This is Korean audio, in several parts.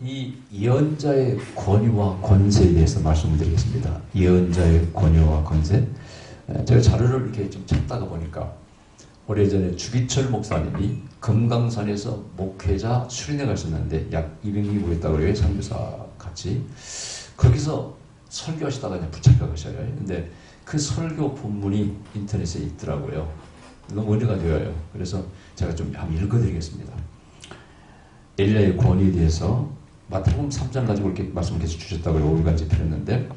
이 예언자의 권위와 권세에 대해서 말씀을 드리겠습니다. 예언자의 권위와 권세. 제가 자료를 이렇게 좀 찾다가 보니까 오래전에 주기철 목사님이 금강산에서 목회자 수련회 가셨는데 약 200명이 모였다고 그래요. 선교사 같이. 거기서 설교하시다가 그냥 붙잡혀 가셔요. 근데 그 설교 본문이 인터넷에 있더라고요. 너무 은혜가 되어요. 그래서 제가 좀 한번 읽어드리겠습니다. 엘리야의 권위에 대해서 마태복음 3장 가지고 이렇게 말씀을 계속 주셨다고 5일간째 펴렸는데,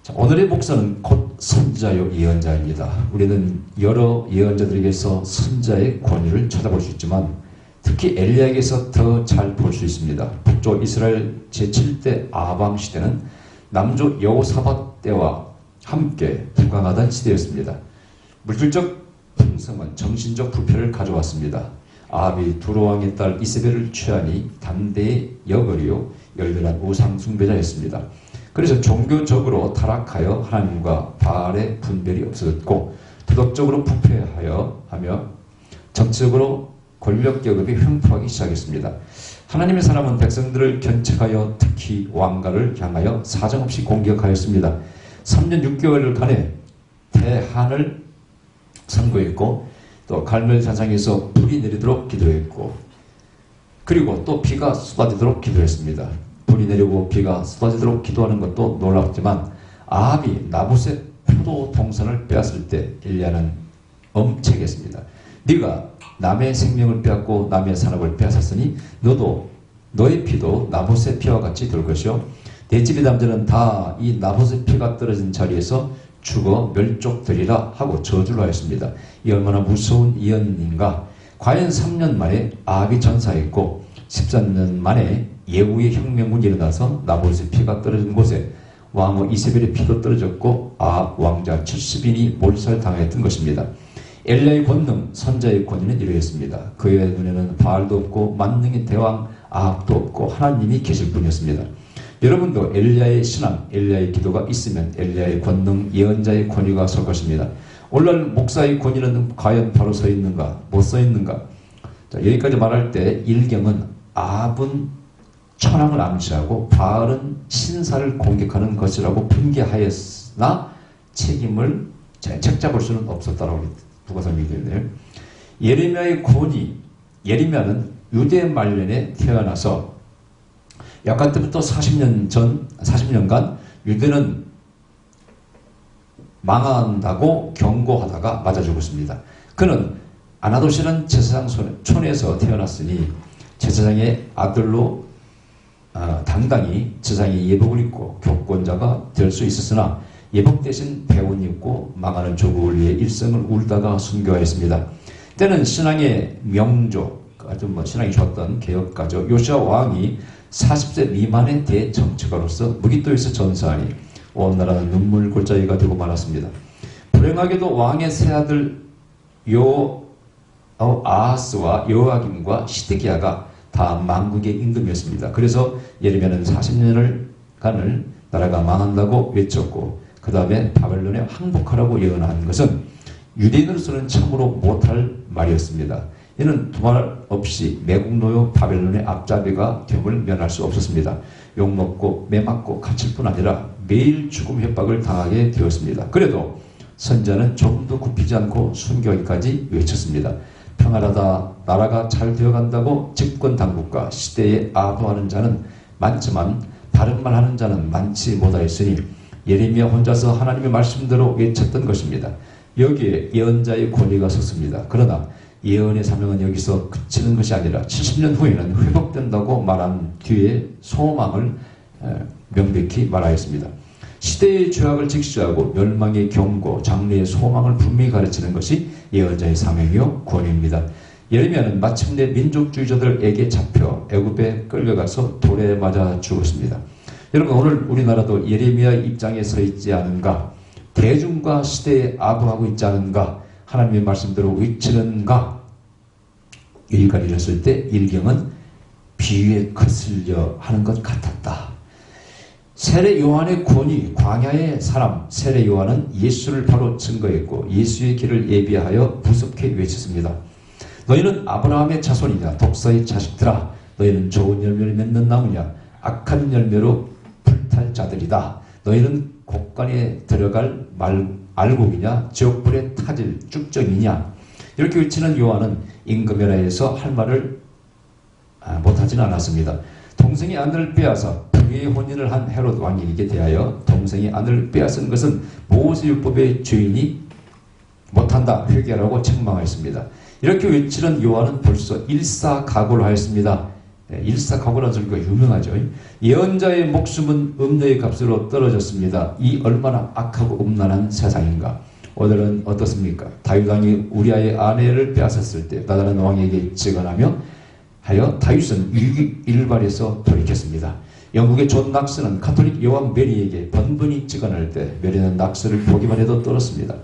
자, 오늘의 목사는 곧 선지자요 예언자입니다. 우리는 여러 예언자들에게서 선지자의 권위를 찾아볼 수 있지만 특히 엘리야에게서 더 잘 볼 수 있습니다. 북쪽 이스라엘 제7대 아방 시대는 남조 여호사밧 때와 함께 부강하던 시대였습니다. 물질적 풍성은 정신적 부패를 가져왔습니다. 아합이 두로왕의 딸 이세벨을 취하니 단대의 여거리요 열렬한 우상 숭배자였습니다. 그래서 종교적으로 타락하여 하나님과 바알의 분별이 없어졌고 도덕적으로 부패하며 정치적으로 권력 계급이 횡포하기 시작했습니다. 하나님의 사람은 백성들을 견책하여 특히 왕가를 향하여 사정없이 공격하였습니다. 3년 6개월간의 대한을 선고했고 또 갈멜산상에서 불이 내리도록 기도했고 그리고 또 비가 쏟아지도록 기도했습니다. 불이 내리고 비가 쏟아지도록 기도하는 것도 놀랍지만 아합이 나봇의 포도 동산을 빼앗을 때 엘리야는 엄책했습니다. 네가 남의 생명을 빼앗고 남의 산업을 빼앗았으니 너의 피도 나봇의 피와 같이 될 것이요 내 집의 남자는 다 이 나봇의 피가 떨어진 자리에서 죽어 멸족되리라 하고 저주를 하였습니다. 이 얼마나 무서운 예언인가. 과연 3년 만에 아합이 전사했고 13년 만에 예후의 혁명군이 일어나서 나봇의 피가 떨어진 곳에 왕후 이세벨의 피도 떨어졌고 아합 왕자 70인이 몰살당했던 것입니다. 엘리야의 권능, 선자의 권위는 이러했습니다. 그의 눈에는 바알도 없고 만능의 대왕 아합도 없고 하나님이 계실 뿐이었습니다. 여러분도 엘리야의 신앙, 엘리야의 기도가 있으면 엘리야의 권능, 예언자의 권위가 설 것입니다. 오늘날 목사의 권위는 과연 바로 서 있는가, 못 서 있는가? 자, 여기까지 말할 때 일경은 아합은 천황을 암시하고 바알은 신사를 공격하는 것이라고 핑계하였으나 책임을 책잡을 수는 없었다라고 부가성이 되네요. 예레미야의 권위, 예레미야는 유대 말년에 태어나서 약간 때부터 40년간 유대는 망한다고 경고하다가 맞아 죽었습니다. 그는 아나도시라는 제사장 촌에서 태어났으니 제사장의 아들로 당당히 제사장의 예복을 입고 교권자가 될 수 있었으나 예복 대신 배운이 입고 망하는 조국을 위해 일생을 울다가 순교하였습니다. 때는 신앙의 명조, 아주 신앙이 좋았던 개혁가죠. 요시야 왕이 40세 미만의 대정치가로서 무기토에서 전사하니 온 나라는 눈물 골짜기가 되고 말았습니다. 불행하게도 왕의 세 아들 아하스와 여호야김과 시드기야가 다 망국의 임금이었습니다. 그래서 예레미야는 40년간을 나라가 망한다고 외쳤고 그 다음에 바벨론에 항복하라고 예언한 것은 유대인으로서는 참으로 못할 말이었습니다. 이는 두말 없이 매국노요 바벨론의 앞잡이가 됨을 면할 수 없었습니다. 욕먹고 매맞고 갇힐 뿐 아니라 매일 죽음 협박을 당하게 되었습니다. 그래도 선자는 조금도 굽히지 않고 순교하기까지 외쳤습니다. 평안하다, 나라가 잘 되어간다고 집권 당국과 시대에 아부하는 자는 많지만 바른 말 하는 자는 많지 못하였으니 예레미야 혼자서 하나님의 말씀대로 외쳤던 것입니다. 여기에 예언자의 권위가 섰습니다. 그러나 예언의 사명은 여기서 그치는 것이 아니라 70년 후에는 회복된다고 말한 뒤에 소망을 명백히 말하였습니다. 시대의 죄악을 직시하고 멸망의 경고, 장래의 소망을 분명히 가르치는 것이 예언자의 사명이요 권위입니다. 예레미야는 마침내 민족주의자들에게 잡혀 애굽에 끌려가서 돌에 맞아 죽었습니다. 여러분, 오늘 우리나라도 예레미야의 입장에 서 있지 않은가? 대중과 시대에 아부하고 있지 않은가? 하나님의 말씀대로 외치는가? 여기까지 읽었을 때 일경은 비유에 거슬려 하는 것 같았다. 세례 요한의 권위, 광야의 사람 세례 요한은 예수를 바로 증거했고 예수의 길을 예비하여 무섭게 외쳤습니다. 너희는 아브라함의 자손이냐, 독사의 자식들아, 너희는 좋은 열매를 맺는 나무냐 악한 열매로 불탈 자들이다. 너희는 곡간에 들어갈 알곡이냐 지옥불에 타질 쭉정이냐. 이렇게 외치는 요한은 임금연회에서 할 말을 못하지는 않았습니다. 동생이 아들을 빼앗아 불의의 혼인을 한 헤롯 왕에게 대하여 동생이 아들을 빼앗은 것은 모세율법의 죄인이 못한다 회개하라고 책망하였습니다. 이렇게 외치는 요한은 벌써 일사각오를 하였습니다. 일사각오라는 소리가 유명하죠. 예언자의 목숨은 음료의 값으로 떨어졌습니다. 이 얼마나 악하고 음란한 세상인가. 오늘은 어떻습니까? 다윗왕이 우리아의 아내를 빼앗았을 때 나다란 왕에게 증언하며 하여 다윗은 일발에서 돌이켰습니다. 영국의 존 낙스는 가톨릭 여왕 메리에게 번번이 증언할 때 메리는 낙스를 보기만 해도 떨었습니다.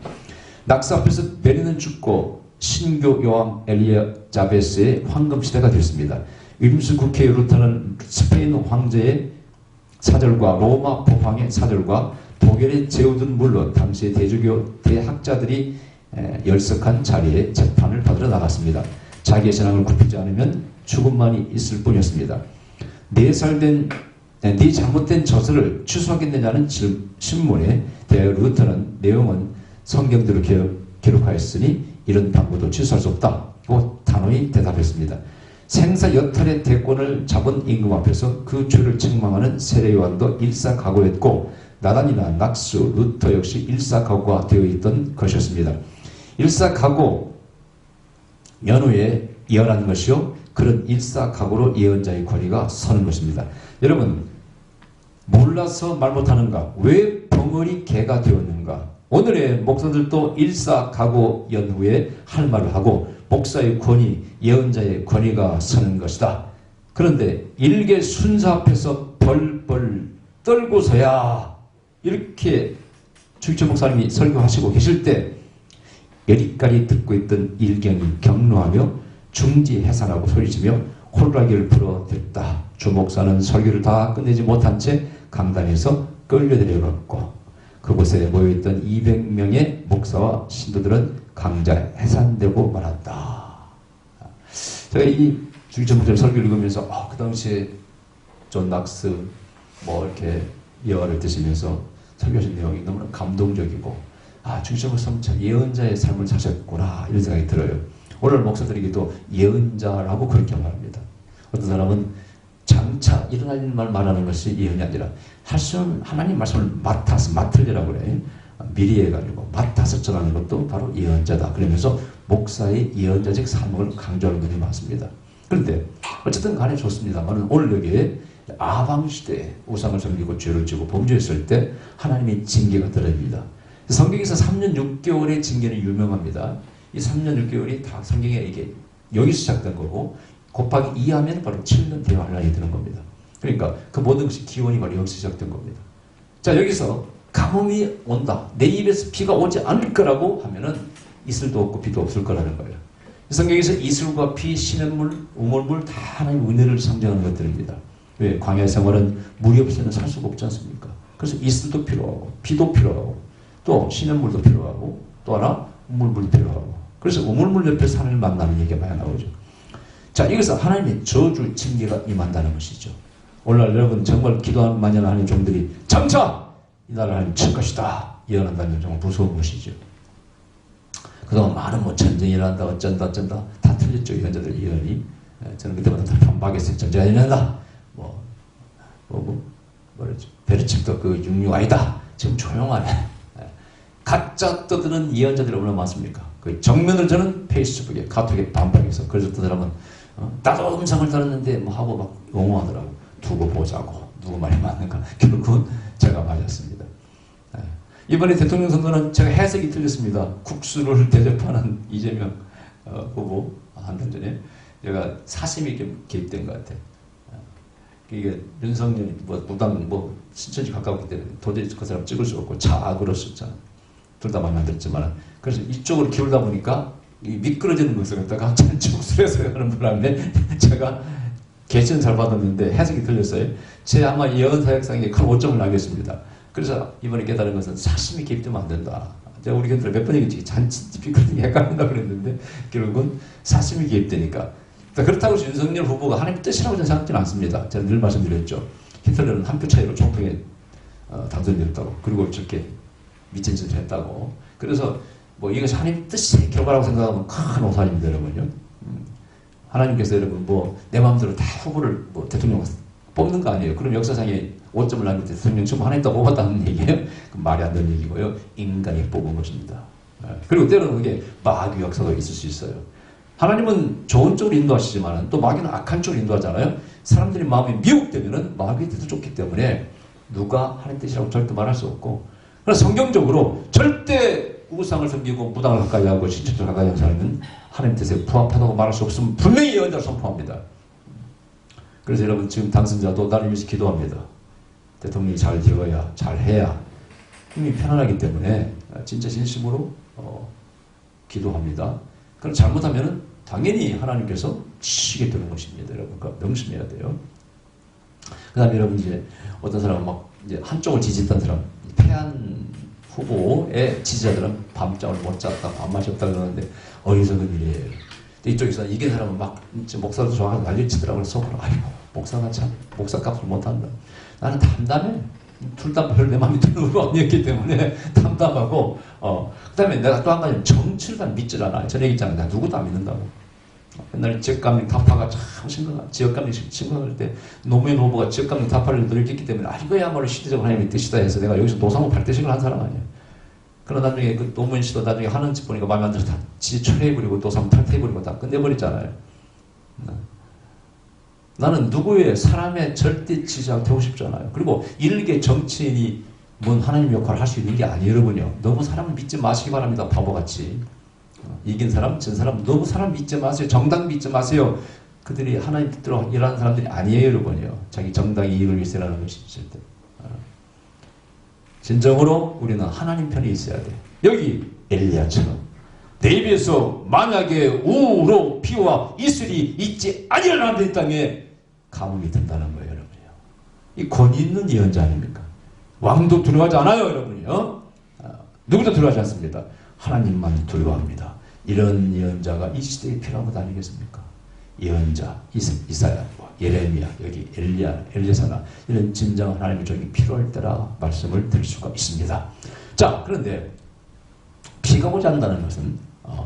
낙스 앞에서 메리는 죽고 신교 여왕 엘리자베스의 황금시대가 됐습니다. 윈스 국회 루터는 스페인 황제의 사절과 로마 포항의 사절과 독일의 제우든 물론 당시의 대주교 대학자들이 열석한 자리에 재판을 받으러 나갔습니다. 자기의 신앙을 굽히지 않으면 죽음만이 있을 뿐이었습니다. 4살 된 네 잘못된 저서를 취소하겠느냐는 신문에 대하여 루터는 내용은 성경대로 기록하였으니 이런 당부도 취소할 수 없다고 단호히 대답했습니다. 생사 여탈의 대권을 잡은 임금 앞에서 그 죄를 책망하는 세례 요한도 일사각오했고 나단이나 낙스, 루터 역시 일사각오가 되어 있던 것이었습니다. 일사각오 연후에 예언하는 것이요 그런 일사각오로 예언자의 권위가 서는 것입니다. 여러분 몰라서 말 못하는가? 왜 벙어리 개가 되었는가? 오늘의 목사들도 일사각오 연후에 할 말을 하고 목사의 권위, 예언자의 권위가 서는 것이다. 그런데 일개 순사 앞에서 벌벌 떨고서야 이렇게 주기철 목사님이 설교하시고 계실 때 여리까지 듣고 있던 일경이 격노하며 중지해산하고 소리치며 홀라기를 불어댔다. 주 목사는 설교를 다 끝내지 못한 채 강단에서 끌려내려갔고 그곳에 모여있던 200명의 목사와 신도들은 강자 해산되고 말았다. 제가 이 주기철 목사님 설교를 읽으면서 그 당시에 존 낙스 이렇게 예화를 드시면서 설교하신 내용이 너무나 감동적이고 주기철 목사님 참 예언자의 삶을 사셨구나 이런 생각이 들어요. 오늘 목사들에게도 예언자라고 그렇게 말합니다. 어떤 사람은 장차 일어날 일만 말하는 것이 예언이 아니라 하나님 말씀을 맡으려고 그래. 미리해가지고 맡아서 전하는 것도 바로 예언자다. 그러면서 목사의 예언자적 사명을 강조하는 분이 많습니다. 그런데 어쨌든 간에 좋습니다만 오늘 여기에 아방시대에 우상을 섬기고 죄를 지고 범죄했을 때 하나님의 징계가 들어옵니다. 성경에서 3년 6개월의 징계는 유명합니다. 이 3년 6개월이 다 성경에 이게 여기서 시작된 거고 곱하기 2하면 바로 7년 대환란이 되는 겁니다. 그러니까 그 모든 것이 기원이 바로 여기서 시작된 겁니다. 자 여기서 가뭄이 온다. 내 입에서 비가 오지 않을 거라고 하면은 이슬도 없고 비도 없을 거라는 거예요. 성경에서 이슬과 비, 시냇물, 우물물 다 하나님의 은혜를 상징하는 것들입니다. 왜? 광야 생활은 물이 없이는 살 수가 없지 않습니까? 그래서 이슬도 필요하고 비도 필요하고 또 시냇물도 필요하고 또 하나 우물물도 필요하고 그래서 우물물 옆에서 하나님을 만나는 얘기가 많이 나오죠. 자 여기서 하나님의 저주 징계가 임한다는 것이죠. 오늘날 여러분 정말 기도 많이 하는 하나님 종들이 장차 이 나라를 하나님 칠 것이다 예언한다는 건 정말 무서운 것이죠. 그동안 많은 전쟁이 일어난다 어쩐다 다 틀렸죠. 예언자들 예언이. 저는 그때마다 다 반박했어요. 전쟁이 일어난다 뭐랬죠. 베르칩도 그 육류 아니다. 지금 조용하네. 가짜 떠드는 예언자들이 얼마나 많습니까? 그 정면을 저는 페이스북에 카톡에 반박해서 그래서 어떤 사람은 나도 음성을 들었는데 하고 막 옹호하더라고. 두고 보자고 누구 말이 맞는가. 결국은 제가 맞았습니다. 이번에 대통령 선거는 제가 해석이 틀렸습니다. 국수를 대접하는 이재명 후보 한 달 전에 제가 사심이 개입된 것 같아요. 이게 윤석열이 무당 신천지 가까웠기 때문에 도저히 그 사람 찍을 수 없고 악으로 썼잖아. 둘 다 마음에 안 들었지만 그래서 이쪽으로 기울다 보니까 미끄러지는 것을 갖다가 전축술에서 하는 바람에 제가 개천 잘 받았는데 해석이 틀렸어요. 제 아마 예언 사역상에 큰 오점을 나겠습니다. 그래서 이번에 깨달은 것은 사심이 개입되면 안 된다. 제가 우리 교인들 몇 번 얘기했지 잔치집이 그런 게 헷갈린다 그랬는데 결국은 사심이 개입되니까 그렇다고 해서 윤석열 후보가 하나님의 뜻이라고 저는 생각하지는 않습니다. 제가 늘 말씀드렸죠. 히틀러는 한 표 차이로 총통에 당선되었다고. 그리고 저렇게 미친 짓을 했다고. 그래서 뭐 이것이 하나님의 뜻의 결과라고 생각하면 큰 오산입니다, 여러분요. 하나님께서 여러분 뭐 내 마음대로 다 후보를 뭐 대통령 뽑는 거 아니에요. 그럼 역사상에 5점을 남길 때 대통령 지금 하나님 다 뽑았다는 얘기예요. 말이 안 되는 얘기고요. 인간이 뽑은 것입니다. 그리고 때로는 그게 마귀 역사가 있을 수 있어요. 하나님은 좋은 쪽으로 인도하시지만 또 마귀는 악한 쪽으로 인도하잖아요. 사람들이 마음이 미혹되면은 마귀의 뜻을 쫓기 때문에 누가 하나님 뜻이라고 절대 말할 수 없고, 그래서 성경적으로 절대 우상을 섬기고 무당을 가까이 하고 신천지를 가까이 하는 사람은 하나님 뜻에 부합하다고 말할 수 없으면 분명히 예언자를 선포합니다. 그래서 여러분 지금 당선자도 나를 위해서 기도합니다. 대통령이 잘 되어야, 잘 해야 힘이 편안하기 때문에 진짜 진심으로 기도합니다. 그럼 잘못하면 당연히 하나님께서 치게 되는 것입니다. 여러분, 그러니까 명심해야 돼요. 그 다음에 여러분 이제 어떤 사람은 막 이제 한쪽을 지지했던 사람, 패한 후보의 지지자들은 밤잠을 못 잤다, 밥맛이 없다 그러는데 어리석은 일이에요. 이쪽에서 이긴 사람은 막 목사도 좋아하고 난리치더라고요. 속으로 아이고 목사가 참 목사값을 못한다. 나는 담담해. 둘 다 별 내 마음에 드는 거 아니었기 때문에 담담하고 그 다음에 내가 또 한 가지 정치를 난 믿질 않아요. 전 얘기했잖아요. 나 누구도 안 믿는다고. 옛날에 지역감리 타파가 참 심각한 지역감리 심각할 때 노무현 후보가 지역감리 타파를 늘렸기 때문에 이거야말로 시대적으로 하나님의 뜻이다 해서 내가 여기서 노상호 발대식을 한 사람 아니에요. 그러나 나중에 그 노무현 씨도 나중에 하는 짓 보니까 마음에 안 들어서 다 철회해버리고 노상호 탈퇴해버리고 다 끝내버리잖아요. 나는 누구의 사람의 절대 지지하고 되고 싶잖아요. 그리고 일개 정치인이 뭔 하나님 역할을 할 수 있는 게 아니에요, 여러분요. 너무 사람을 믿지 마시기 바랍니다, 바보같이. 이긴 사람, 진 사람, 너무 사람 믿지 마세요. 정당 믿지 마세요. 그들이 하나님 뜻대로 일하는 사람들이 아니에요, 여러분요. 자기 정당의 이익을 위해서 일하는 것이 절대. 진정으로 우리는 하나님 편에 있어야 돼. 여기 엘리야처럼 내 입에서 만약에 우로 피와 이슬이 있지 아니하는 이 땅에 가뭄이 든다는 거예요, 여러분요. 이 권위 있는 예언자 아닙니까? 왕도 두려워하지 않아요, 여러분요. 누구도 두려워하지 않습니다. 하나님만 두려워합니다. 이런 예언자가 이 시대에 필요한 것 아니겠습니까? 예언자, 이사야, 예레미야, 여기 엘리야, 엘리사나 이런 진정한 하나님의 종이 필요할 때라 말씀을 드릴 수가 있습니다. 자, 그런데 비가 오지 않는다는 것은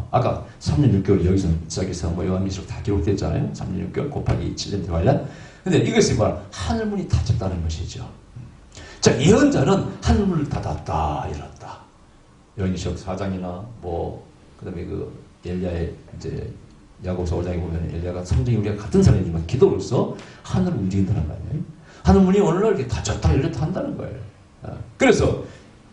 아까 3년 6개월 여기서 시작해서 뭐 요한계시록 다 기록됐잖아요. 3년 6개월 곱하기 7년 관련. 근데 이것이 바로 하늘문이 닫혔다는 것이죠. 자, 예언자는 하늘문을 닫았다 이렇다. 요한계시록 4장이나 뭐 그다음에 그 엘리야의 이제 야고보서 5장에 보면 엘리야가 성경이 우리가 같은 사람이지만 기도로서 하늘을 움직인다는 거 아니에요. 하늘문이 오늘날 이렇게 닫혔다 열렸다 한다는 거예요. 그래서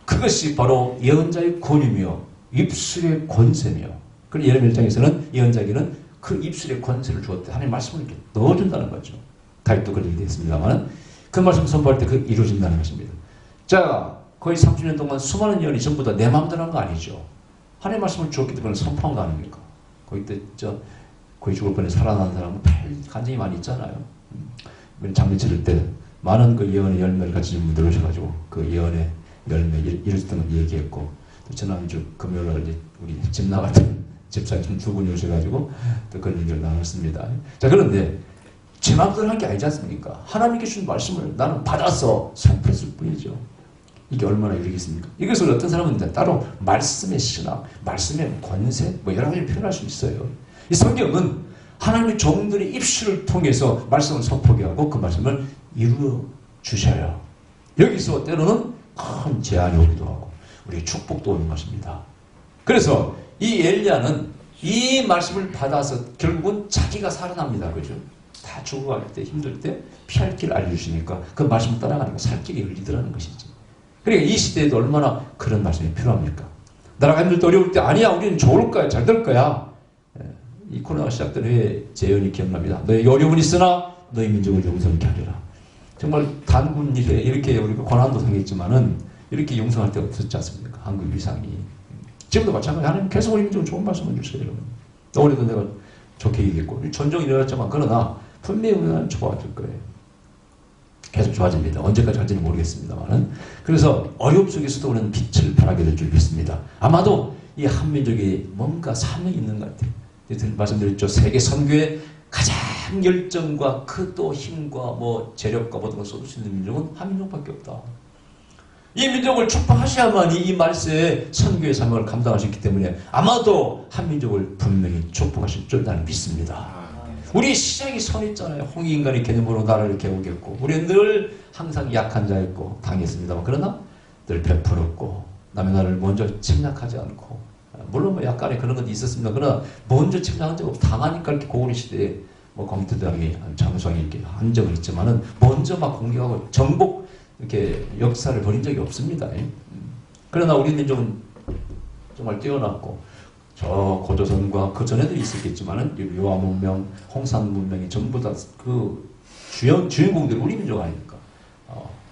그것이 바로 예언자의 권위며 입술의 권세며, 그리고 예레미야 1장에서는 예언자에게는 그 입술의 권세를 주었대. 하나님 말씀을 이렇게 넣어준다는 거죠. 다윗도 그런 얘기 했습니다만 그 말씀 선포할 때 그 이루어진다는 것입니다. 자, 거의 30년 동안 수많은 예언이 전부 다 내 마음대로 한 거 아니죠. 하나님 말씀을 주었기 때문에 선포한 거 아닙니까? 거기 때 거의 죽을 뻔해 살아난 사람은 간증이 많이 있잖아요. 장례 치를 때 많은 그 예언의 열매를 가지신 분들 오셔가지고 그 예언의 열매 이랬던 걸 얘기했고, 또 지난주 금요일날 이제 우리 집 나갔던 집사님 두 분이 오셔가지고 또 그런 얘기를 나눴습니다. 자, 그런데 제 마음대로 한 게 아니지 않습니까? 하나님께 주신 말씀을 나는 받아서 선포했을 뿐이죠. 이게 얼마나 유익겠습니까? 이것을 어떤 사람은 따로 말씀의 신학, 말씀의 권세, 뭐 여러 가지 표현할 수 있어요. 이 성경은 하나님의 종들의 입술을 통해서 말씀을 선포하게 하고 그 말씀을 이루어 주셔요. 여기서 때로는 큰 제한이 오기도 하고 우리의 축복도 오는 것입니다. 그래서 이 엘리야는 이 말씀을 받아서 결국은 자기가 살아납니다. 그죠? 다 죽어갈 때 힘들 때 피할 길을 알려주시니까 그 말씀을 따라가니까 살 길이 열리더라는 것이지. 그러니까 이 시대에도 얼마나 그런 말씀이 필요합니까? 나라가 힘들 때 어려울 때 아니야 우리는 좋을 거야 잘 될 거야. 이 코로나가 시작된 후에 재연이 기억납니다. 너에게 어려움은 있으나 너희 민족을 용서케 하리라. 정말 단군 일에 이렇게 우리가 고난도 당했지만은 이렇게 용서할 때가 없었지 않습니까? 한국 위상이. 지금도 마찬가지. 하나님 계속 우리 민족을 좋은 말씀을 주세요, 여러분. 올해도 내가 좋게 얘기했고 전쟁이 일어났지만 그러나 분명히 우리는 좋아질 거예요. 계속 좋아집니다. 언제까지 갈지는 모르겠습니다만은. 그래서 어려움 속에서도 우리는 빛을 발하게 될 줄 믿습니다. 아마도 이 한민족이 뭔가 사명이 있는 것 같아요. 말씀드렸죠. 세계 선교의 가장 열정과 그 또 힘과 뭐 재력과 모든 걸 쏟을 수 있는 민족은 한민족밖에 없다. 이 민족을 축복하셔야만이 이 말세에 선교의 사명을 감당하셨기 때문에 아마도 한민족을 분명히 축복하실 줄 나는 믿습니다. 우리 시작이 선했잖아요. 홍익인간의 개념으로 나라를 개우겠고 우리는 늘 항상 약한 자였고 당했습니다만 그러나 늘 베풀었고 남의 나라를 먼저 침략하지 않고 물론 뭐 약간의 그런 것도 있었습니다. 그러나 먼저 침략한 적 없고 당하니까 이렇게 고구려 시대에 뭐 광태당이 장수왕이 이렇게 한 적은 있지만은 먼저 막 공격하고 정복 이렇게 역사를 벌인 적이 없습니다. 그러나 우리 민족은 정말 뛰어났고 저 고조선과 그 전에도 있었겠지만은 요하 문명, 홍산 문명이 전부 다 그 주인공들이 우리 민족 아닙니까?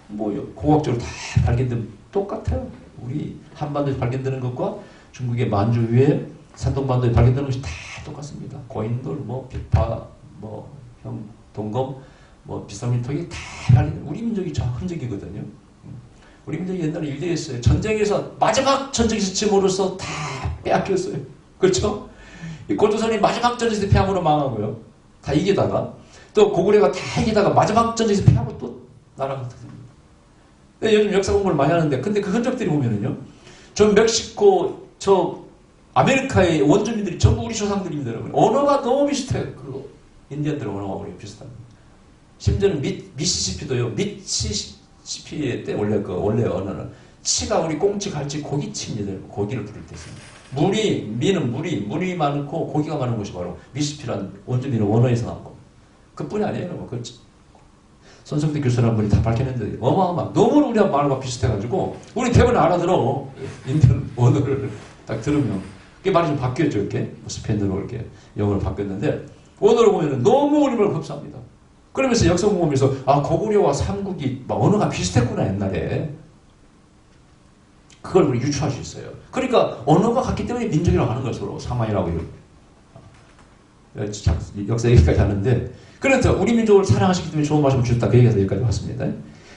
뭐 고학적으로 다 발견된 똑같아요. 우리 한반도에 발견되는 것과 중국의 만주 위에 산동반도에 발견되는 것이 다 똑같습니다. 고인돌, 뭐 비파, 뭐 동검, 뭐 비사민턱이 다 발견된 우리 민족이 저 흔적이거든요. 우리 민족이 옛날에 유대했어요. 전쟁에서 마지막 전쟁에서 짐으로써 다 빼앗겼어요. 그렇죠? 고조선이 마지막 전쟁에서 패함으로 망하고요. 다 이기다가 또 고구려가 다 이기다가 마지막 전쟁에서 패하고 또 나라가 터집니다. 요즘 역사 공부를 많이 하는데 근데 그 흔적들이 보면은요. 저 멕시코 저 아메리카의 원주민들이 전부 우리 조상들입니다. 여러분. 언어가 너무 비슷해요. 그 인디언들 언어가 우리 비슷합니다. 심지어는 미시시피도요. 미시시피 때 원래 언어는 치가 우리 꽁치, 갈치, 고기치입니다. 고기를 부를 때 씁니다. 미는 물이 많고 고기가 많은 곳이 바로 미시시피라는 원주민의 원어에서 나온 겁니다. 그뿐이 아니에요. 그 손성대 교수라는 분이 다 밝혀냈는데 어마어마 너무 우리랑 말과 비슷해가지고 우리 대부분 알아들어. 인디언 언어를 딱 들으면 그게 말이 좀 바뀌었죠. 이렇게 스페인어로 이렇게 영어로 바뀌었는데 언어로 보면 너무 우리말 흡사합니다. 그러면서 역사 공부하면서 고구려와 삼국이 막 언어가 비슷했구나 옛날에. 그걸 우리 유추할 수 있어요. 그러니까 언어가 같기 때문에 민족이라고 하는 거예요. 서로 사만이라고 역사 얘기까지 하는데 그래서 우리 민족을 사랑하시기 때문에 좋은 말씀을 주셨다. 그 얘기에서 여기까지 왔습니다.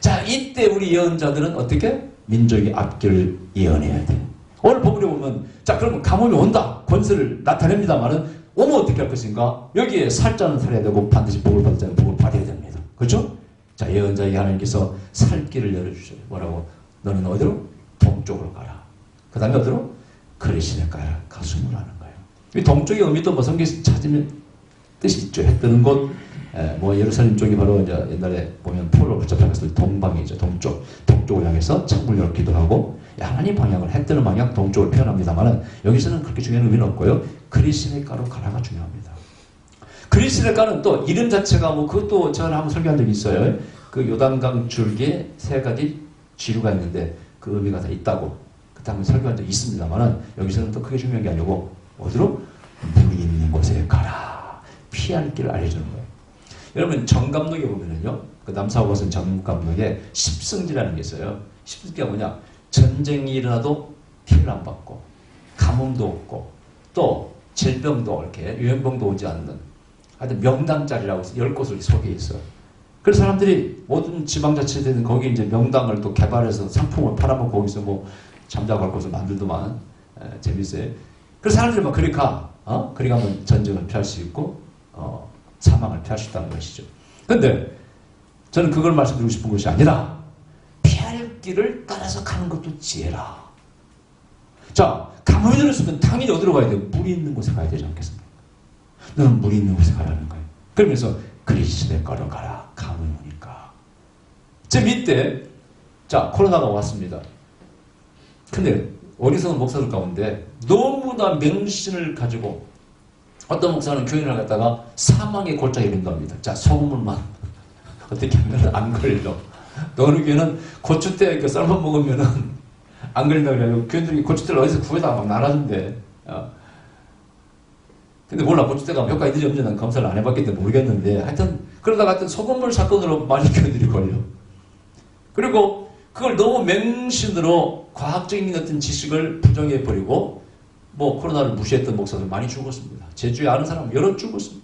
자, 이때 우리 예언자들은 어떻게? 민족의 앞길을 예언해야 돼. 오늘 본문에 보면 자, 그러면 가뭄이 온다. 권세를 나타냅니다만은 오면 어떻게 할 것인가? 여기에 살 자는 살아야 되고 반드시 복을 받을 자는 복을 받아야 됩니다. 그렇죠? 자, 예언자에게 하나님께서 살 길을 열어주셔요. 뭐라고? 너는 어디로? 동쪽으로 가라. 그 다음에 어디로? 그리시네 가슴으로 하는 거예요. 이 동쪽의 의미도 뭐 성경에서 찾으면 뜻이 있죠. 해 뜨는 곳, 뭐 예루살렘 쪽이 바로 이제 옛날에 보면 포로 붙잡혔을 때 동방이죠. 동쪽을 향해서 창문을 열기도 하고 하나님 방향을 해 뜨는 방향 동쪽을 표현합니다만은 여기서는 그렇게 중요한 의미는 없고요. 그리시네가로 가라가 중요합니다. 그리시네가는 또 이름 자체가 뭐 그것도 제가 한번 설교한 적이 있어요. 그 요단강 줄기에 세 가지 지류가 있는데 그 의미가 다 있다고 그때 한번 설교한 적이 있습니다만은 여기서는 또 크게 중요한 게 아니고 어디로? 물이 있는 곳에 가라. 피할 길을 알려주는 거예요. 여러분 정감록에 보면은요. 그 남사오거선 정감록에 십승지라는 게 있어요. 십승지가 뭐냐? 전쟁이 일어나도 피해를 안 받고 가뭄도 없고 또 질병도 이렇게 유행병도 오지 않는 하여튼 명당자리라고 해서 10곳을 소개해 있어요. 그래서 사람들이 모든 지방자치들은 거기 이제 명당을 또 개발해서 상품을 팔아먹고 거기서 뭐 잠자고 할 곳을 만들더만 재밌어요. 그래서 사람들이 막 그리 가. 그리 가면 전쟁을 피할 수 있고 사망을 피할 수 있다는 것이죠. 근데 저는 그걸 말씀드리고 싶은 것이 아니라 피할 길을 따라서 가는 것도 지혜라. 자, 가뭄이 들었으면 당연히 어디로 가야 돼요? 물이 있는 곳에 가야 되지 않겠습니까? 너는 물이 있는 곳에 가라는 거예요. 그러면서 그리시네가로 가라. 가뭄이 오니까. 제 밑에 자 코로나가 왔습니다. 근데 어리석은 목사들 가운데 너무나 명신을 가지고 어떤 목사는 교인을 갖다가 사망의 골짜기에 이른답니다. 자, 소금물만 어떻게 하면 안 걸려. 또 어느 교회는 고추대 그 썰어 먹으면은 안 걸린다고 그래요. 교인들이 고추대를 어디서 구해다가 막 나눠준대. 근데 몰라. 고추대가 효과가 있는지 없는지 난 검사를 안 해봤기 때문에 모르겠는데 하여튼 그러다가 하여튼 소금물 사건으로 많이 교인들이 걸려. 그리고 그걸 너무 맹신으로 과학적인 어떤 지식을 부정해버리고 뭐 코로나를 무시했던 목사들 많이 죽었습니다. 제주에 아는 사람 여러 죽었습니다.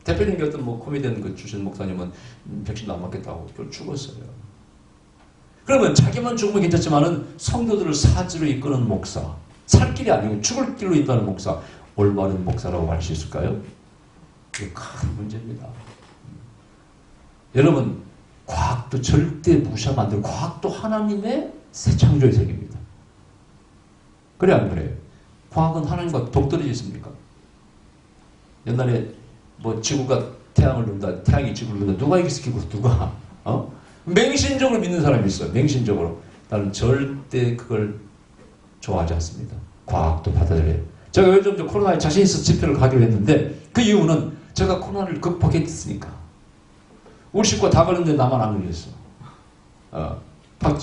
대표적인 게 어떤 뭐 코미디언 그 주신 목사님은 백신도 안 맞겠다고 죽었어요. 그러면 자기만 죽으면 괜찮지만은 성도들을 사지로 이끄는 목사, 살 길이 아니고 죽을 길로 이끄는 목사, 올바른 목사라고 할 수 있을까요? 이게 큰 문제입니다. 여러분, 과학도 절대 무시하면 안 돼요. 과학도 하나님의 새 창조의 세계입니다. 그래 안 그래요? 과학은 하나님과 동떨어져 있습니까? 옛날에 뭐 지구가 태양을 논다, 태양이 지구를 논다, 누가 이기시키고 누가? 맹신적으로 믿는 사람이 있어요. 맹신적으로. 나는 절대 그걸 좋아하지 않습니다. 과학도 받아들여요. 제가 요즘 코로나에 자신 있어 집회를 가기로 했는데 그 이유는 제가 코로나를 극복했으니까. 우리 식구가 다 걸렸는데 나만 안 걸렸어.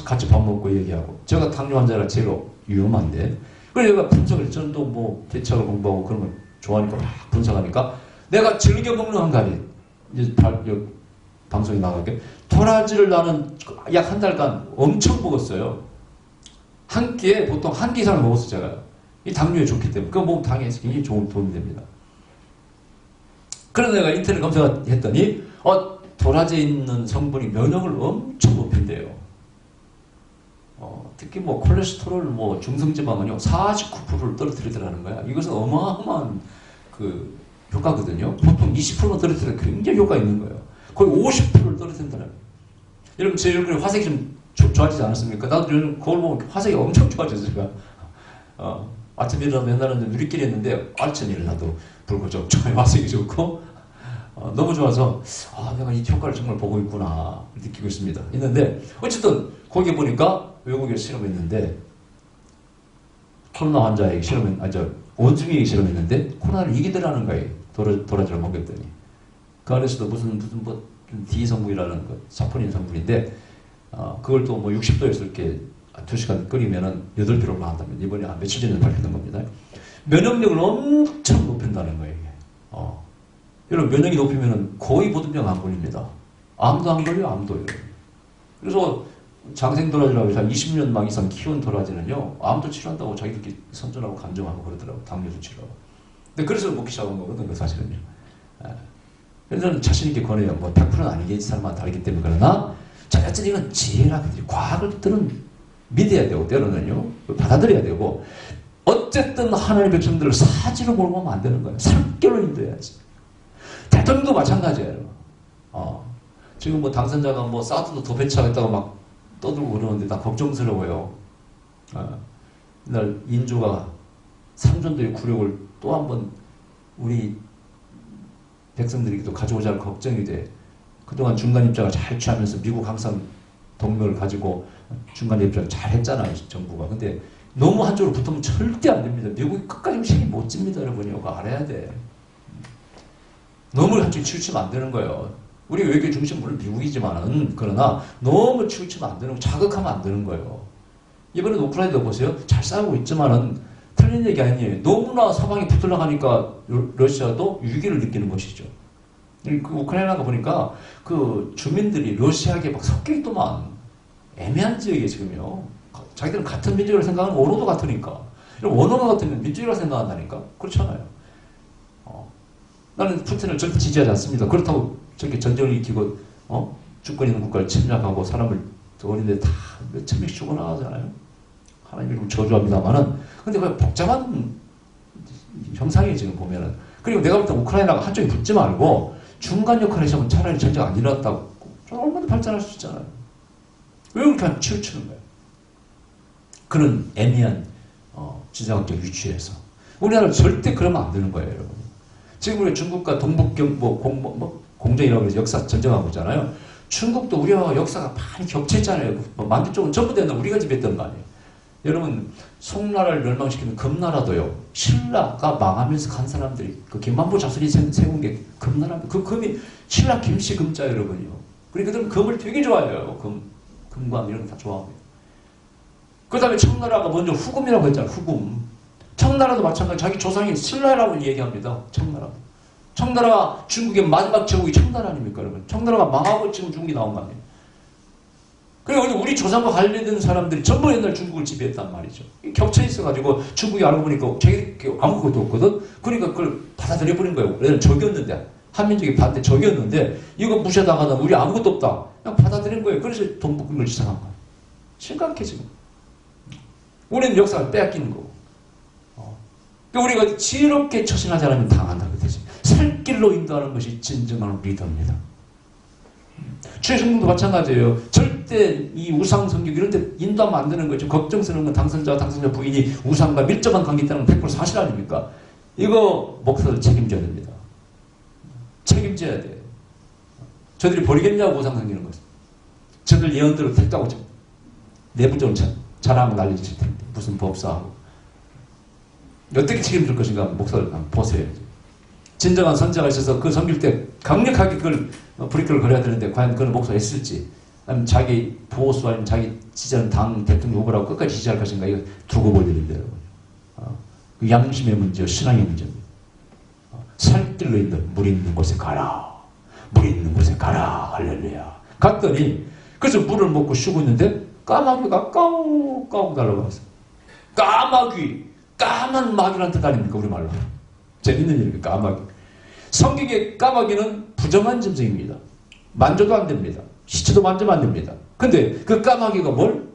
같이 밥 먹고 얘기하고. 제가 당뇨 환자라 제일 위험한데. 그래서 내가 분석을, 저는 또 뭐 대처를 공부하고 그런 걸 좋아하니까 막 분석하니까 내가 즐겨 먹는 한 가지, 이제 방송에 나가게 도라지를 나는 약 한 달간 엄청 먹었어요. 한 끼에 보통 한 끼 이상을 먹었어요, 제가. 이 당뇨에 좋기 때문에. 그거 먹으면 당에 굉장히 좋은 도움이 됩니다. 그래서 내가 인터넷 검색했더니 도라지에 있는 성분이 면역을 엄청 높인대요. 특히 뭐 콜레스테롤, 뭐 중성지방은요 49%를 떨어뜨리더라는 거야. 이것은 어마어마한 그 효과거든요. 보통 20%만 떨어뜨려도 굉장히 효과 있는 거예요. 거의 50%를 떨어뜨린다는 거예요. 여러분 제 얼굴에 화색이 좀 좋아지지 않았습니까? 나도 요즘 거울 보면 화색이 엄청 좋아졌어요. 아침에 일어나면 옛날에는 누리끼리 했는데 아침에 일어나도 붉고 촉촉하게 화색이 좋고 너무 좋아서 내가 이 효과를 정말 보고 있구나 느끼고 있습니다. 있는데 어쨌든 거기 보니까 외국에 실험했는데 코로나 환자에게 원숭이에게 실험했는데 코로나를 이기더라는 거예요. 도라지를 먹였더니 그 안에서도 무슨 뭐 D 성분이라는 거, 사포닌 성분인데 그걸 또 뭐 60도에서 이렇게 2시간 끓이면은 8배로 나온다면 이번에 한 며칠 전에 발표된 겁니다. 면역력을 엄청 높인다는 거예요. 이게. 여러분 면역이 높이면은 거의 모든 병 안 걸립니다. 암도 안 걸려요, 암도요. 그래서 장생도라지라고 해서 20년 막 이상 키운 도라지는요, 암도 치료한다고 자기들끼리 선전하고 간증하고 그러더라고, 당뇨도 치료하고. 근데 그래서 먹기 시작한 거거든요, 사실은요. 그래서 저는 자신있게 권해요. 뭐 100%는 아니겠지, 사람마다 다르기 때문에. 그러나, 자, 여튼 이건 지혜라든지 과학들은 믿어야 되고, 때로는요, 받아들여야 되고, 어쨌든 하나님의 백성들을 사지로 몰고 가면 안 되는 거예요. 산결로 인도해야지. 대통령도 마찬가지예요. 지금 뭐 당선자가 뭐 사드도 더 배치하겠다고 막 떠들고 그러는데 나 걱정스러워요. 이날 인조가 삼전도의 굴욕을 또 한번 우리 백성들에게도 가져오자 할 걱정이 돼. 그동안 중간 입장을 잘 취하면서 미국 항상 동맹을 가지고 중간 입장을 잘 했잖아요, 정부가. 근데 너무 한쪽으로 붙으면 절대 안 됩니다. 미국이 끝까지 책임 못 집니다, 여러분이. 그거 알아야 돼. 너무 한쪽에 치우치면 안 되는 거예요. 우리 외교 중심 물론 미국이지만은, 그러나 너무 치우치면 안 되는 거, 자극하면 안 되는 거예요. 이번에 우크라이나도 보세요. 잘 싸우고 있지만은 틀린 얘기 아니에요. 너무나 서방이 붙으려가니까 러시아도 위기를 느끼는 것이죠. 그 우크라이나가 보니까 그 주민들이 러시아에게 막 섞여 있더만. 애매한 지역이에요, 지금요. 자기들은 같은 민족이라고 생각하는 언어도 같으니까. 언어가 같으면 민족이라고 생각한다니까? 그렇잖아요. 나는 푸틴을 절대 지지하지 않습니다. 그렇다고 저렇게 전쟁을 일으키고 주권 있는 국가를 침략하고 사람을 어린데 다 몇천 명씩 죽어나가잖아요. 하나님 이름 저주합니다만은 근데 왜 복잡한 형상이 지금 보면은. 그리고 내가 볼 때 우크라이나가 한쪽에 붙지 말고 중간 역할을 하시면 차라리 전쟁 안 일어났다고 얼마나 발전할 수 있잖아요. 왜 그렇게 치우치는 거예요? 그런 애매한 지정학적 위치에서 우리나라는 절대 그러면 안 되는 거예요, 여러분. 지금 우리 중국과 동북경 공정이라고 해서 역사 전쟁하고 있잖아요. 중국도 우리와 역사가 많이 겹쳐있잖아요. 만주 쪽은 전부 다 우리가 지배했던 거 아니에요. 여러분, 송나라를 멸망시키는 금나라도요. 신라가 망하면서 간 사람들이 그 김만보 자손이 세운 게 금나라입니다. 그 금이 신라 김씨 금자 여러분이요. 그리고 그들은 금을 되게 좋아해요. 금과 이런 거 다 좋아합니다. 그 다음에 청나라가 먼저 후금이라고 했잖아요. 후금. 청나라도 마찬가지. 자기 조상이 신라라고 얘기합니다. 청나라가 중국의 마지막 제국이 청나라 아닙니까, 여러분? 청나라가 망하고 지금 중국이 나온 거 아니에요? 그리고 우리 조상과 관련된 사람들이 전부 옛날 중국을 지배했단 말이죠. 겹쳐 있어가지고 중국이 알고 보니까 자기 아무것도 없거든? 그러니까 그걸 받아들여버린 거예요. 옛날 적이었는데. 한민족이 반대 적이었는데 이거 무시하다가는 우리 아무것도 없다. 그냥 받아들인 거예요. 그래서 동북을 시작한 거예요. 심각해, 지금. 우리는 역사를 빼앗기는 거고. 그러니까 우리가 지혜롭게 처신하지 않으면 당한다. 그 대신 살 길로 인도하는 것이 진정한 리더입니다. 최승봉도 마찬가지예요. 절대 이 우상 성경 이런 데 인도하면 안 되는 거죠. 걱정스러운 건 당선자와 당선자 부인이 우상과 밀접한 관계 있다는 건 100% 사실 아닙니까? 이거 목사들 책임져야 됩니다. 책임져야 돼요. 저들이 버리겠냐고 우상 섬기는 것을. 저들 예언대로 택다고 내부적으로 자랑하고 난리칠 텐데 무슨 법사하고 어떻게 책임질 것인가 목사들 한번 보세요. 진정한 선자가 있어서 그 섬길 때 강력하게 그걸 브레이크를 걸어야 되는데 과연 그걸 목사가 했을지 아니면 자기 보수 아니면 자기 지지하는 당 대통령 후보라고 끝까지 지지할 것인가 이거 두고 볼 일인데 그 양심의 문제와 신앙의 문제입니다. 살 길로 있는 물 있는 곳에 가라. 물 있는 곳에 가라. 할렐루야. 갔더니 그래서 물을 먹고 쉬고 있는데 까마귀가 까우 달려가서 까마귀 까만 마귀란 뜻 아닙니까 우리말로. 재밌는 일입니다. 까마귀. 성경의 까마귀는 부정한 짐승입니다. 만져도 안 됩니다. 시체도 만지면 안 됩니다. 근데 그 까마귀가 뭘?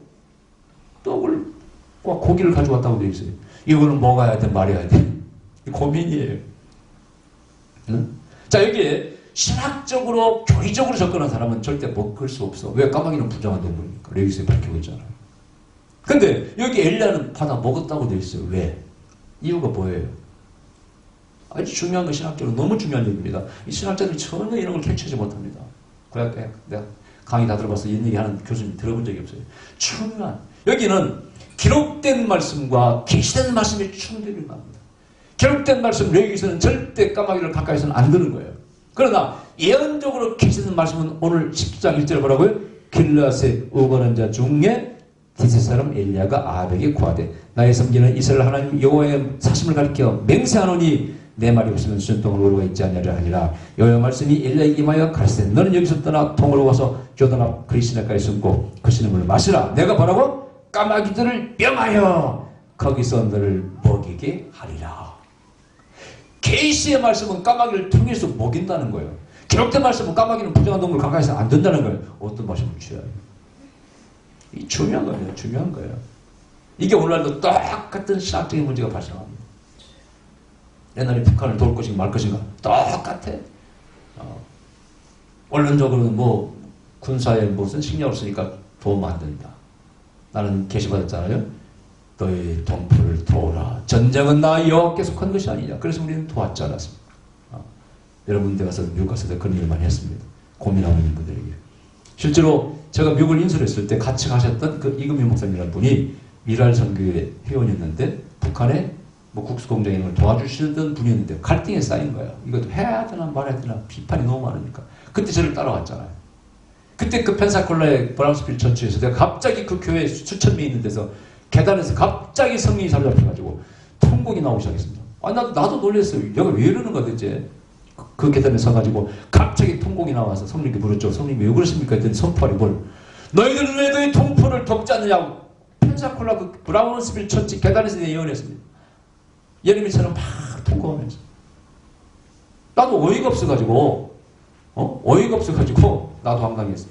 떡을 고기를 가져왔다고 되어 있어요. 이거는 먹어야 돼 말해야 돼. 고민이에요. 응? 자 여기에 신학적으로 교리적으로 접근한 사람은 절대 먹을 수 없어. 왜? 까마귀는 부정한 동물이니까. 레위기서에 밝히고 있잖아요. 근데 여기 엘리야는 받아 먹었다고 되어 있어요. 왜? 이유가 뭐예요? 아주 중요한 건 신학적으로 너무 중요한 얘기입니다. 이 신학자들이 전혀 이런 걸 캐치하지 못합니다. 내가 강의 다 들어봐서 이런 얘기하는 교수님 들어본 적이 없어요. 중요한 여기는 기록된 말씀과 계시된 말씀이 충돌이 납니다. 기록된 말씀 레위기서는 절대 까마귀를 가까이서는 안 드는 거예요. 그러나 예언적으로 계시된 말씀은 오늘 10장 1절에 뭐라고요? 길르앗에 우거는 자 중에 디스 사람 엘리야가 아합에게 고하되 나의 섬기는 이스라엘 하나님 여호와의 사심을 가리켜 맹세하노니 내 말이 없으면 순통을 오르고 있지 않냐려 하니라. 여호와 말씀이 엘리야에게 임하여 가르치되 너는 여기서 떠나 통으로 와서 요단 앞 그리시나까지 숨고 그 시냇물을 마시라. 내가 뭐라고? 까마귀들을 명하여 거기서 너를 먹이게 하리라. 계시의 말씀은 까마귀를 통해서 먹인다는 거예요. 기록된 말씀은 까마귀는 부정한 동물 가까이서 안 된다는 거예요. 어떤 말씀을 취해요? 이 중요한 거예요. 중요한 거예요. 이게 오늘날도 똑같은 신학적인 문제가 발생합니다. 옛날에 북한을 도울 것인가 말 것인가 똑같아. 원론적으로는 뭐 군사에 무슨 식량을 쓰니까 도움 안 된다. 나는 계시받았잖아요. 너희 동포를 도우라. 전쟁은 나 여호와께서 건 것이 아니냐. 그래서 우리는 도왔지 않았습니까? 여러분 데 가서 미국 가서 그런 일을 많이 했습니다. 고민하고 있는 분들에게. 실제로 제가 미국을 인솔했을 때 같이 가셨던 그 이금희 목사님이라는 분이 미랄 선교회 회원이었는데 북한에 뭐 국수공장에 있는 걸 도와주시던 분이었는데 갈등에 쌓인 거예요. 이것도 해야 되나 말아야 되나 비판이 너무 많으니까. 그때 저를 따라왔잖아요. 그때 그 펜사콜라의 브라운스필 처치에서 내가 갑자기 그 교회 수천 명 있는 데서 계단에서 갑자기 성령이 사로잡혀가지고 통곡이 나오기 시작했습니다. 나도 놀랐어요. 내가 왜 이러는가 대체. 그 계단에 서가지고 갑자기 통곡이 나와서 성령께 물었죠. 성령이 왜 그러십니까? 했더니 선포하리 뭘. 너희들은 왜 너희 통포를 덮지 않느냐고. 펜사콜라 그 브라운스필 처치 계단에서 예언했습니다. 예레미야처럼 막 통곡하면서. 나도 어이가 없어가지고 나도 황당했어.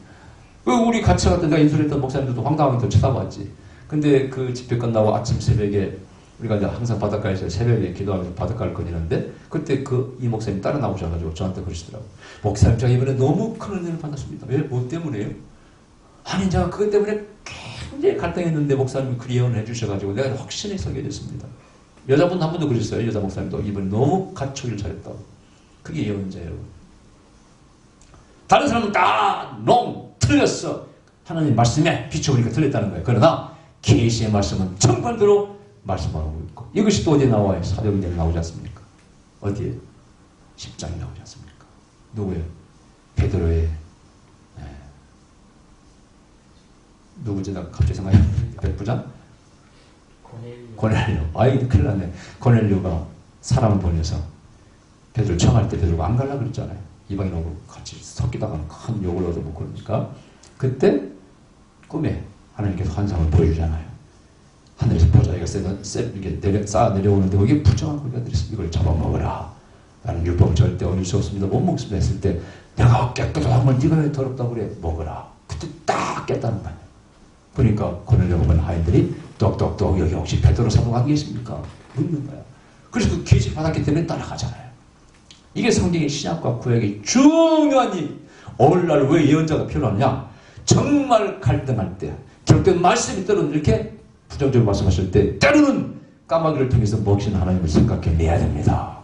우리 같이 갔던 내가 인솔했던 목사님들도 황당하게 쳐다봤지. 근데 그 집회 끝나고 아침 새벽에 우리가 이제 항상 바닷가에서 새벽에 기도하면서 바닷가를 거니는데 그때 이 목사님 따라 나오셔가지고 저한테 그러시더라고요. 목사님 제가 이번에 너무 큰 은혜를 받았습니다. 왜? 뭐 때문에요? 아니 제가 그것 때문에 굉장히 갈등했는데 목사님이 그 예언을 해주셔가지고 내가 확신에 서게 됐습니다. 여자분 한 분도 그러셨어요. 여자 목사님도 이번에 너무 가축을 잘했다고. 그게 예언자예요. 다른 사람은 다 틀렸어. 하나님 말씀에 비춰보니까 틀렸다는 거예요. 그러나 계시의 말씀은 정반대로 말씀하고 있고 이것이 또 어디에 나와요? 사도행전에 나오지 않습니까? 어디에? 10장에 나오지 않습니까? 누구예요? 베드로의 누구지? 나 갑자기 생각이 안 나는데 백부장? 고넬료. 아이 큰일 났네. 고넬료가 사람을 보내서 베드로 청할 때 베드로가 안 가려고 그랬잖아요. 이방인하고 같이 섞이다가 큰 욕을 얻어먹고 그러니까 그때 꿈에 하나님께서 환상을 보여주잖아요. 하늘에서 보자기가 이렇게 쌓아 내려오는데 거기에 부정한 고기가 들어있어. 이걸 잡아먹어라. 나는 율법을 절대 어길 수 없습니다. 못 먹습니다. 했을 때 내가 깨끗한 걸 네가 왜 더럽다고 그래? 먹어라. 그때 딱 깼다는 거예요. 그러니까 고넬료 보면 하인들이 똑똑똑 여기 혹시 베드로 사도가 안 계십니까? 묻는 거야. 그래서 그 계시 받았기 때문에 따라가잖아요. 이게 성경의 신약과 구약의 중요한 일. 오늘날 왜 예언자가 필요하냐? 정말 갈등할 때, 결국엔 말씀이 때로는 이렇게 부정적으로 말씀하실 때, 때로는 까마귀를 통해서 먹이신 하나님을 생각해내야 됩니다.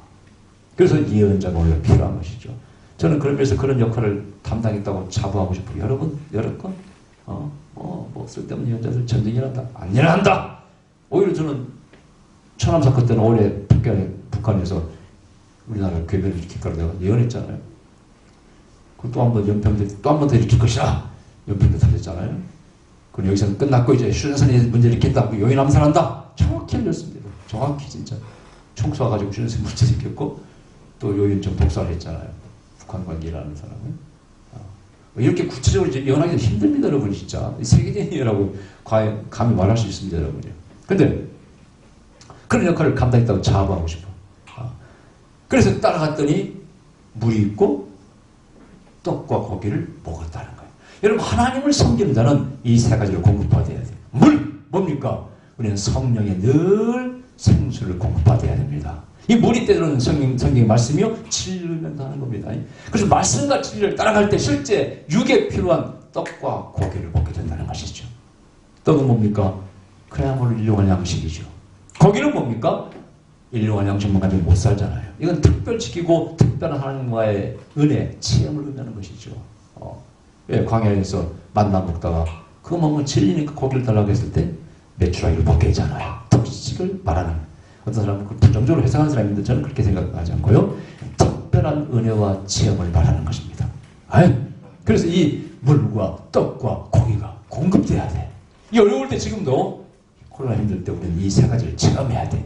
그래서 예언자가 오히려 필요한 것이죠. 저는 그러면서 그런 역할을 담당했다고 자부하고 싶어요. 여러분, 여러분, 쓸데없는 예언자들 전쟁 일어난다. 안 일어난다! 오히려 저는 천암 사건 때는 올해 북한에서 우리나라 괴변을 일으킬 거라고 내가 예언했잖아요. 그리고 또 한 번 연평도 또 한 번 더 일으킬 것이다. 연평도 터졌잖아요. 그럼 여기서는 끝났고 이제 휴전선이 문제를 일으킨다. 요인 암살한다. 정확히 알렸습니다. 정확히 진짜. 총 쏴가지고 휴전선 문제 일으켰고 또 요인점 독살을 했잖아요. 북한과 일하는 사람은. 이렇게 구체적으로 이제 예언하기는 힘듭니다, 여러분, 진짜. 세계적인 예언이라고 감히 말할 수 있습니다, 여러분요. 근데 그런 역할을 감당했다고 자부하고 싶어. 그래서 따라갔더니 물이 있고 떡과 고기를 먹었다는 거예요. 여러분, 하나님을 섬기는 자는 이 세 가지를 공급받아야 돼요. 물! 뭡니까? 우리는 성령에 늘 생수를 공급받아야 됩니다. 이 물이 때로는 성경의 말씀이요, 진리를 하는 겁니다. 그래서 말씀과 진리를 따라갈 때 실제 육에 필요한 떡과 고기를 먹게 된다는 것이죠. 떡은 뭡니까? 그야말로 일용할 양식이죠. 고기는 뭡니까? 일용할 양식만 가지고 못 살잖아요. 이건 특별지키고 특별한 하나님과의 은혜, 체험을 의미하는 것이죠. 왜 광야에서 만나 먹다가 그거 먹으면 질리니까 고기를 달라고 했을 때 메추라기를 먹게 하잖아요. 특식을 말하는. 어떤 사람은 그걸 부정적으로 해석하는 사람인데 저는 그렇게 생각하지 않고요. 특별한 은혜와 체험을 말하는 것입니다. 그래서 이 물과 떡과 고기가 공급돼야 돼. 이 어려울 때 지금도 코로나 힘들 때 우리는 이 세 가지를 체험해야 돼.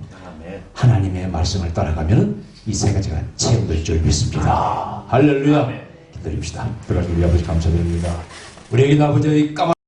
하나님의 말씀을 따라가면 이 세 가지가 체험될 줄 믿습니다. 할렐루야. 기다립시다. 그러나 우리 아버지 감사드립니다. 우리에게 아버지의 까만